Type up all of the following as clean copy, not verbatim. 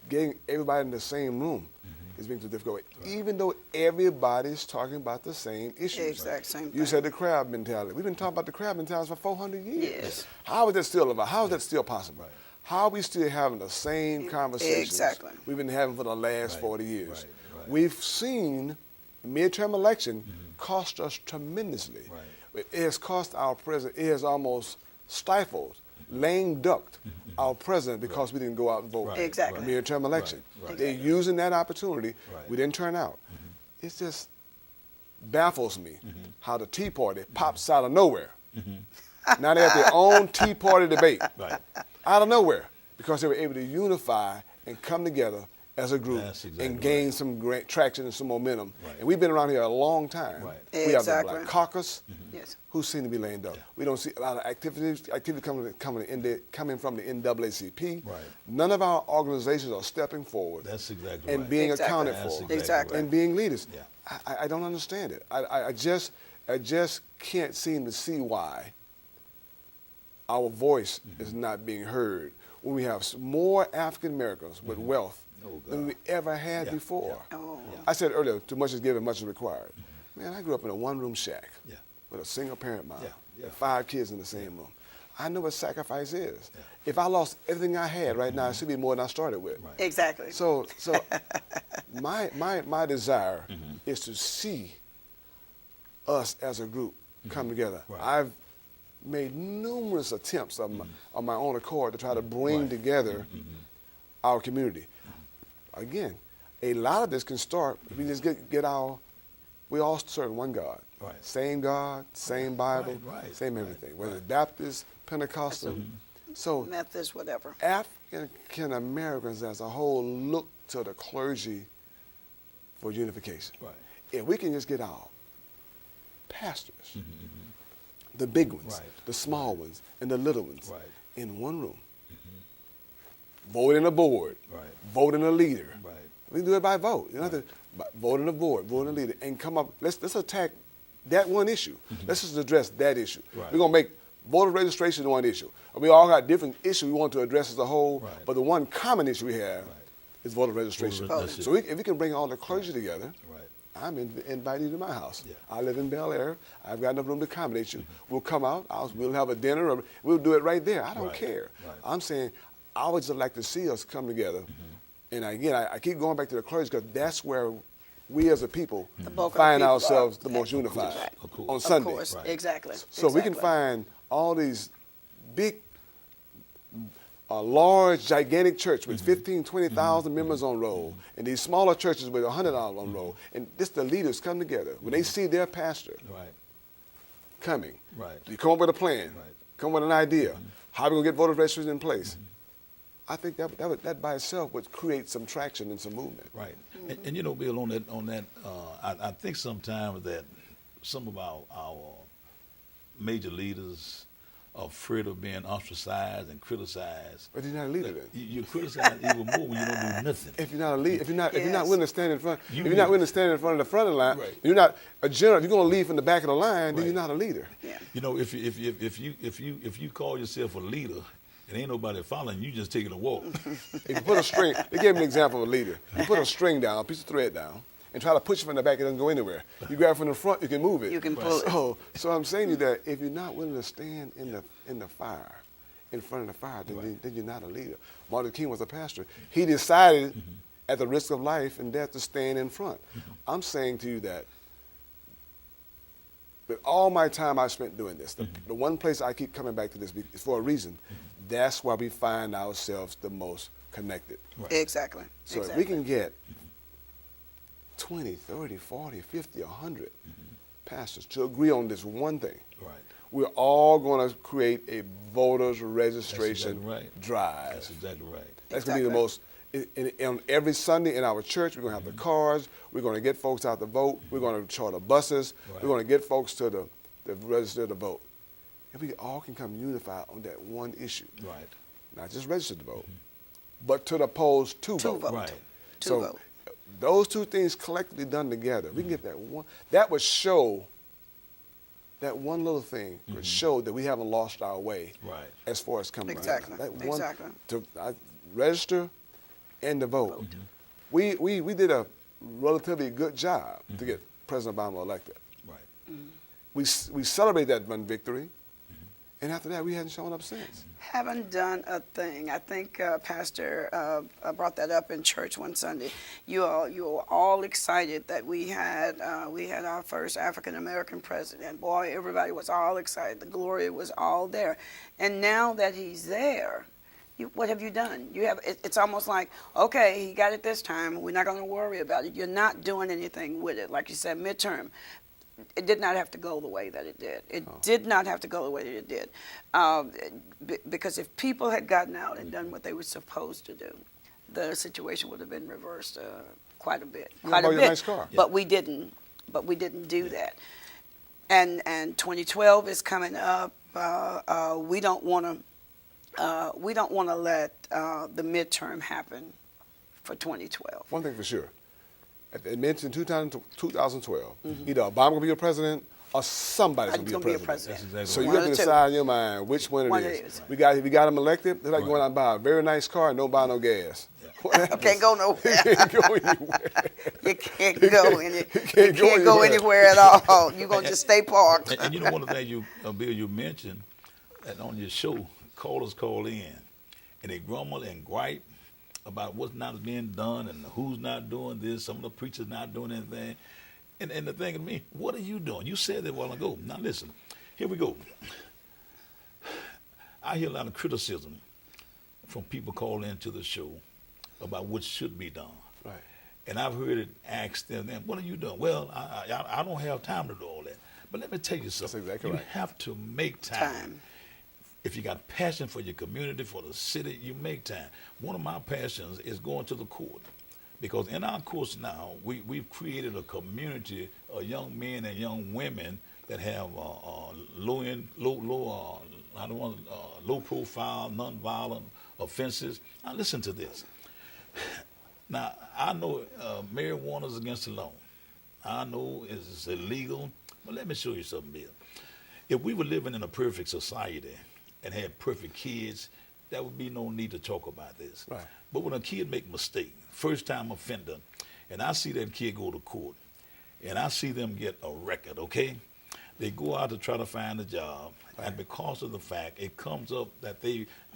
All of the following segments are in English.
getting everybody in the same room is being too difficult. Even though everybody's talking about the same issues. Exact same thing. You said the crab mentality. We've been talking about the crab mentality for 400 years. Yes. How is that still alive? How is that still possible? How are we still having the same conversations Exactly. we've been having for the last 40 years? Right. We've seen the midterm election cost us tremendously. It has cost our president, it has almost stifled, lame ducked our president because we didn't go out and vote Exactly. in the midterm election. Right. They're using that opportunity. Right. We didn't turn out. It just baffles me how the Tea Party pops out of nowhere. Now they have their own Tea Party debate out of nowhere because they were able to unify and come together as a group That's exactly and gain right. some great traction and some momentum. Right. And we've been around here a long time. Right. We have the Exactly. Black Caucus, Yes. who seem to be laying down. We don't see a lot of activity coming from the NAACP. Right. None of our organizations are stepping forward That's exactly and right. being Exactly. accounted That's for exactly Exactly. right. and being leaders. Yeah. I don't understand it. I just can't seem to see why our voice is not being heard when we have more African Americans with wealth Oh, than we ever had Yeah. before. Yeah. Oh. I said earlier, too much is given, much is required. Man, I grew up in a one-room shack Yeah. with a single-parent mom Yeah. Yeah. and 5 kids in the same room. I know what sacrifice is. If I lost everything I had right now, it should be more than I started with. Right. Exactly. So my desire is to see us as a group come together. Right. I've made numerous attempts on my own accord to try to bring together our community. Again, a lot of this can start if we just get we all serve one God. Right. Same God, same Bible, Right. same everything. Whether it's Baptist, Pentecostal. So Methodist, whatever. African Americans as a whole look to the clergy for unification. Right. If we can just get our pastors, the big ones, Right. the small ones, and the little ones Right. in one room, vote in a board, Right. vote in a leader. Right. We can do it by vote. You know, vote in a board, vote in a leader, and come up. Let's attack that one issue. Let's just address that issue. Right. We're gonna make voter registration one issue. We all got different issues we want to address as a whole, Right. but the one common issue we have is voter registration. Voter registration. So if we can bring all the clergy together, Right. I'm inviting you to my house. Yeah. I live in Bel Air. I've got enough room to accommodate you. We'll come out. We'll have a dinner. Or we'll do it right there. I don't Right. care. Right. I'm saying I would just like to see us come together. And again, I keep going back to the clergy because that's where we as a people The bulk of the find people ourselves are. the most unified Right. Of course. on Of Sunday. Of course. Right. Exactly. So we can Exactly. find all these big, large, gigantic church with 15, 20,000 members on roll, and these smaller churches with 100 on roll. And this the leaders come together. When they see their pastor Right. coming, Right. you come up with a plan, Right. come with an idea. How are we going to get voter registration in place? I think that by itself would create some traction and some movement. Right. And you know, Bill, on that, I think sometimes that some of our major leaders are afraid of being ostracized and criticized. But you're not a leader then. You criticize even more when you don't do nothing. If you're not a leader, if you're not Yes. willing to stand in front, You if you're not lead. willing to stand in front of the front of the line, Right. you're not a general. If you're going to lead from the back of the line, then Right. you're not a leader. Yeah. You know, if you call yourself a leader and ain't nobody following, you just taking a walk. If you put a string, they gave me an example of a leader. You put a string down, a piece of thread down, and try to push it from the back, it doesn't go anywhere. You grab it from the front, you can move it. You can pull it. So I'm saying to you that if you're not willing to stand in the fire, in front of the fire, then you're not a leader. Martin Luther King was a pastor. He decided, at the risk of life and death, to stand in front. I'm saying to you that with all my time I spent doing this, the one place I keep coming back to this is for a reason. That's why we find ourselves the most connected. Exactly. So exactly. if we can get 20, 30, 40, 50, 100 pastors to agree on this one thing, Right. we're all going to create a voters registration exactly right. drive. That's exactly right. That's going to be the most, on every Sunday in our church, we're going to have the cars, we're going to get folks out to vote, we're going to charter buses, Right. we're going to get folks to the register to vote. If we all can come unified on that one issue, Right. not just register to vote, but to the polls to To vote. vote. Right. To So vote. those two things collectively done together, we can get that one. That would show, that one little thing would show that we haven't lost our way Right. as far as coming Exactly. together. That one, Exactly. To register, and the vote. We did a relatively good job to get President Obama elected. Right. We celebrate that one victory, and after that, we hadn't shown up since. Haven't done a thing. I think Pastor brought that up in church one Sunday. You were all excited that we had our first African American president. Boy, everybody was all excited. The glory was all there, and now that he's there, what have you done? It's almost like, okay, he got it this time. We're not going to worry about it. You're not doing anything with it. Like you said, midterm. It did not have to go the way that it did. It did not have to go the way that it did. Because if people had gotten out and done what they were supposed to do, the situation would have been reversed quite a bit. Quite a bit. Nice car. But we didn't. But we didn't do that. And 2012 is coming up. We don't want to let the midterm happen for 2012. One thing for sure. It mentioned 2012. Either Obama going to be your president or somebody's going to be your president. That's exactly So you right. have to decide in your mind which one it is. If we got him elected, it's like going out and buy a very nice car and don't buy no gas. Can't go nowhere. You can't go anywhere. You can't go anywhere at all. You're going to just stay parked. And you know, one of the things Bill, you mentioned that on your show, callers call in and they grumble and gripe about what's not being done and who's not doing this, some of the preachers not doing anything. And the thing of me, what are you doing? You said that a while ago. Now listen, here we go. I hear a lot of criticism from people calling into the show about what should be done. Right. And I've heard it asked them, what are you doing? Well, I don't have time to do all that. But let me tell you something. That's exactly you right. have to make time. If you got passion for your community, for the city, you make time. One of my passions is going to the court. Because in our courts now, we've created a community of young men and young women that have low profile, nonviolent offenses. Now listen to this. Now, I know marijuana is against the law. I know it's illegal, but let me show you something, Bill. If we were living in a perfect society and had perfect kids, there would be no need to talk about this. Right. But when a kid make a mistake, first-time offender, and I see that kid go to court, and I see them get a record, okay? They go out to try to find a job, and because of the fact, it comes up that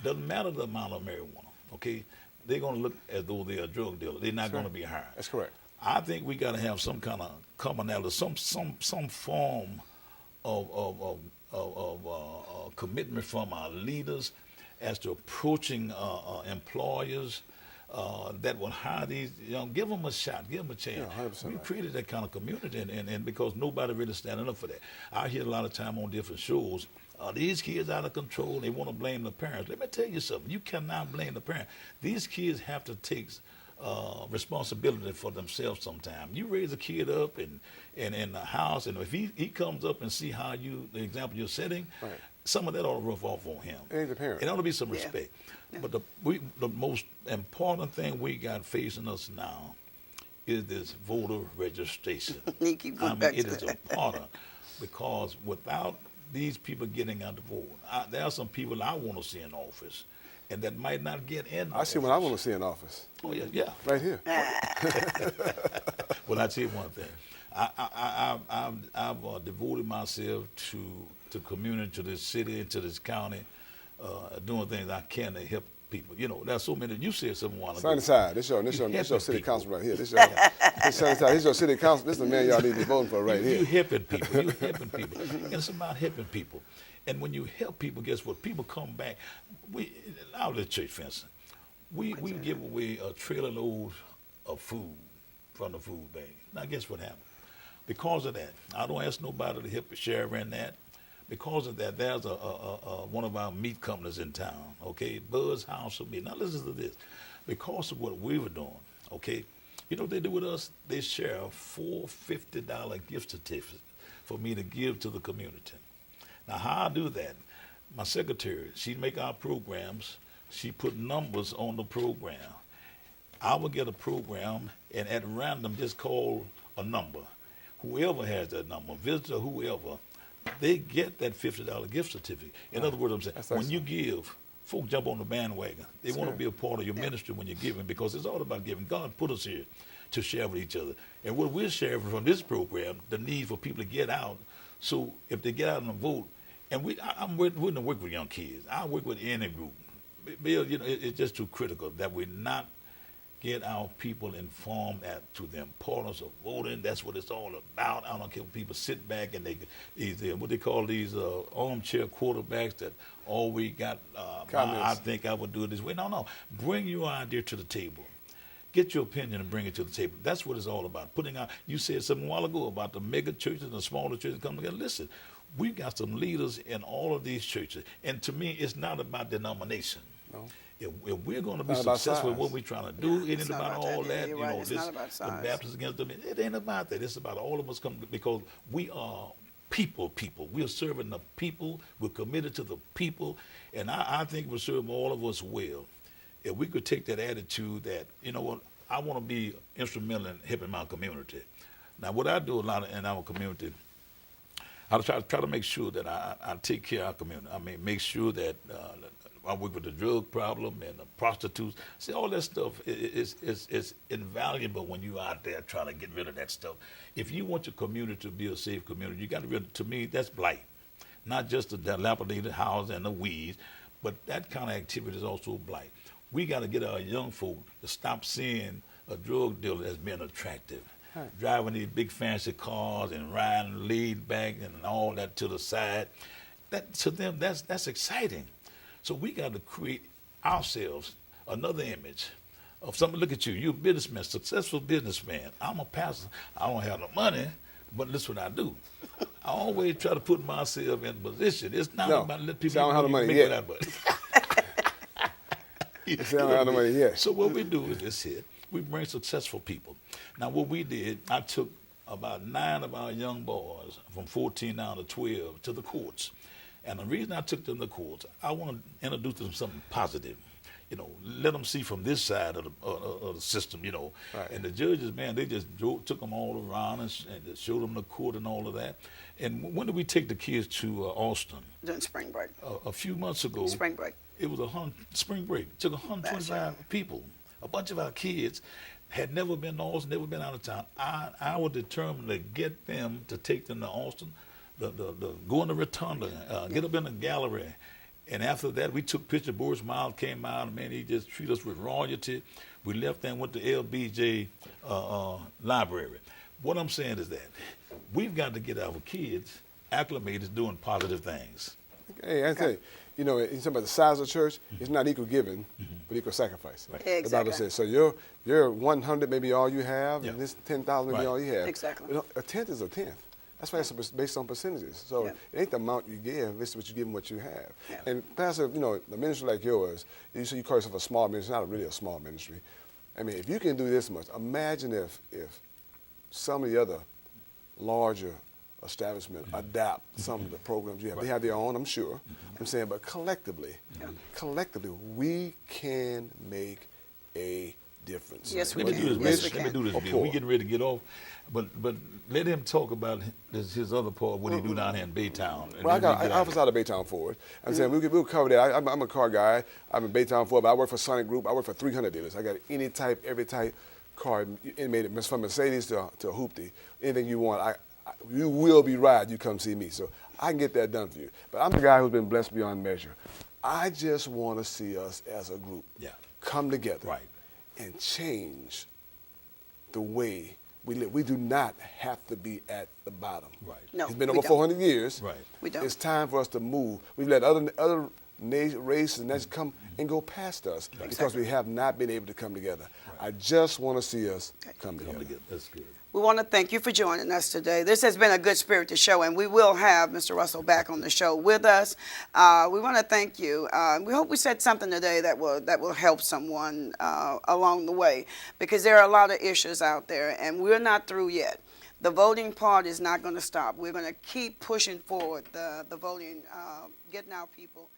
doesn't matter the amount of marijuana, okay? They're going to look as though they're a drug dealer. They're not going to be hired. That's correct. I think we got to have some kind of commonality, some form of commitment from our leaders as to approaching employers that will hire these young, give them a shot, give them a chance. Yeah, 100% We right. created that kind of community, and because nobody really standing up for that. I hear a lot of time on different shows, these kids out of control, they want to blame the parents. Let me tell you something, you cannot blame the parents. These kids have to take responsibility for themselves sometime. You raise a kid up in the house, and if he comes up and see how the example you're setting, Right. some of that ought to rub off on him. It ain't the parent. It ought to be some Yeah. respect. But the most important thing we got facing us now is this voter registration. You keep going back it to is that. important because without these people getting out to vote, there are some people I want to see in office, and that might not get in. I see what I want to see in office. Oh yeah. Right here. Well, I tell you one thing. I've devoted myself to community, to this city, to this county, doing things I can to help people. You know, there's so many. You said something a while ago. Sunnyside. This your helping city people. council right here. This Sunnyside. This your city council. This is the man y'all need to be voting for right You here. helping people. You helping people. And it's about helping people. And when you help people, guess what? People come back. Out of the church fencing, we give away a trailer load of food from the food bank. Now, guess what happened? Because of that, I don't ask nobody to help share in that. Because of that, there's one of our meat companies in town, okay, Bud's House of Meat. Now listen to this. Because of what we were doing, okay, you know what they do with us? They share $4 $50 gift certificates for me to give to the community. Now how I do that, my secretary, she make our programs, she put numbers on the program. I will get a program and at random just call a number. Whoever has that number, visitor, whoever, they get that $50 gift certificate. In other words, I'm saying, That's when excellent. you give folk jump on the bandwagon. They want to be a part of your ministry when you're giving, because it's all about giving. God put us here to share with each other. And what we're sharing from this program, the need for people to get out. So if they get out and vote, and I'm willing to work with young kids. I work with any group. Bill, it's just too critical that we not get our people informed as to the importance of voting. That's what it's all about. I don't care if people sit back and what they call these armchair quarterbacks that always got, I think I would do it this way. No. Bring your idea to the table. Get your opinion and bring it to the table. That's what it's all about. Putting out, you said something a while ago about the mega churches and the smaller churches coming together. Listen, we've got some leaders in all of these churches. And to me, it's not about denomination. No. If we're going to be successful in what we're trying to do, it ain't about all that. You're right. It's not about size. The Baptists against them. It ain't about that. It's about all of us coming, because we are people. We are serving the people. We're committed to the people. And I think we're serving all of us well. If we could take that attitude that, you know what, I want to be instrumental in helping my community. Now, what I do a lot in our community, I try to make sure that I take care of our community. I mean, make sure that I work with the drug problem and the prostitutes. See, all that stuff is invaluable when you're out there trying to get rid of that stuff. If you want your community to be a safe community, you got to to me, that's blight. Not just the dilapidated house and the weeds, but that kind of activity is also blight. We got to get our young folk to stop seeing a drug dealer as being attractive. Right. Driving these big fancy cars and riding laid back and all that to the side. That to them, that's exciting. So we got to create ourselves another image of something. Look at you. You're a businessman, successful businessman. I'm a pastor. I don't have no money, but listen what I do. I always try to put myself in position. It's not about letting people I don't have the money yet. I don't have the money yet. So what we do is this here. We bring successful people. Now what we did, I took about 9 of our young boys from 14 down to 12 to the courts. And the reason I took them to the courts, I want to introduce them to something positive. Let them see from this side of the system, Right. And the judges, man, they just took them all around and showed them the court and all of that. And when did we take the kids to Austin? During spring break. A few months ago. Spring break. It was spring break. It took 125 people. A bunch of our kids had never been to Austin, never been out of town. I was determined to get them, to take them to Austin, go in the rotunda, get up in the gallery. And after that, we took pictures. Boris Miles came out, and man, he just treated us with royalty. We left and went to LBJ library. What I'm saying is that we've got to get our kids acclimated doing positive things. Hey, I tell you, in talking about the size of the church, it's not equal giving, but equal sacrifice. Right. Exactly. The Bible says. So you're 100, maybe all you have, and this 10,000, maybe all you have. Exactly. A tenth is a tenth. That's why it's based on percentages. So it ain't the amount you give, it's what you give and what you have. Yeah. And Pastor, a ministry like yours, you say you call yourself a small ministry. It's not really a small ministry. I mean, if you can do this much, imagine if some of the other larger establishments adapt some of the programs you have. Right. They have their own, I'm sure. I'm saying, but collectively, we can make a difference. Yes, we can. Let me do this, Bill. We getting ready to get off, but let him talk about his other part, what he do down here in Baytown. Well, I was out of Baytown Forward. I'm saying we'll cover that. I'm a car guy. I'm in Baytown Forward, but I work for Sonic Group. I work for 300 dealers. I got any type, every type car, from Mercedes to Hoopty. Anything you want, you will be right. You come see me. So I can get that done for you. But I'm the guy who's been blessed beyond measure. I just want to see us as a group come together. Right. And change the way we live. We do not have to be at the bottom. Right. No, it's been over 400 years. Right. We don't. It's time for us to move. We've let other races and nations come and go past us because we have not been able to come together. Right. I just want to see us come together. That's good. We want to thank you for joining us today. This has been a good spirited show, and we will have Mr. Russell back on the show with us. We want to thank you. We hope we said something today that will help someone along the way, because there are a lot of issues out there, and we're not through yet. The voting part is not going to stop. We're going to keep pushing forward the voting, getting our people